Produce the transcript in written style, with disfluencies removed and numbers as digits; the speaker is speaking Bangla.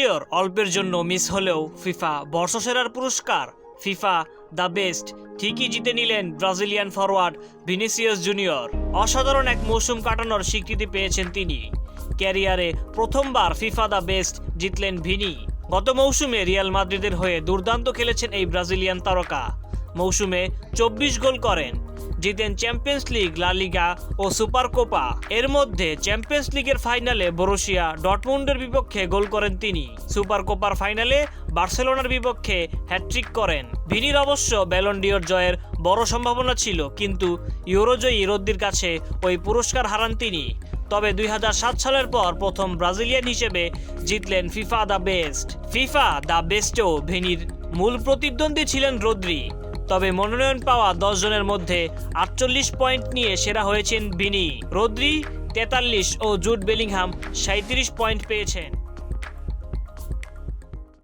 প্লেয়ার অল্পের জন্য মিস হলেও ফিফা বর্ষসেরার পুরস্কার ফিফা দ্য বেস্ট ঠিকই জিতে নিলেন ব্রাজিলিয়ান ফরওয়ার্ড ভিনিসিয়াস জুনিয়র। অসাধারণ এক মৌসুম কাটানোর স্বীকৃতি পেয়েছেন তিনি। ক্যারিয়ারে প্রথমবার ফিফা দ্য বেস্ট জিতলেন ভিনি। গত মৌসুমে রিয়াল মাদ্রিদের হয়ে দুর্দান্ত খেলেছেন এই ব্রাজিলিয়ান তারকা। মৌসুমে 24 গোল করেন, জিতেন চ্যাম্পিয়ন্স লিগ, লা লিগা ও সুপার কোপা। এর মধ্যে চ্যাম্পিয়ন্স লিগের ফাইনালে বরুসিয়া ডর্টমুন্ডের বিপক্ষে গোল করেন তিনি। সুপার কোপার ফাইনালে বার্সেলোনার বিপক্ষে হ্যাটট্রিক করেন। ভিনির অবশ্য ব্যালন ডিওর জয়ের বড় সম্ভাবনা ছিল, কিন্তু ইউরোজয়ী রদ্রির কাছে ওই পুরস্কার হারান তিনি। তবে 2007 সালের পর প্রথম ব্রাজিলিয়ান হিসেবে জিতলেন FIFA the best. FIFA the বেস্টেও ভিনির মূল প্রতিদ্বন্দ্বী ছিলেন রদ্রি। তবে মনোনয়ন পাওয়া 10 জনের মধ্যে 48 পয়েন্ট নিয়ে সেরা হয়েছেন ভিনি। রদ্রি 43 ও জুড বেলিংহাম 37 পয়েন্ট পেয়েছেন।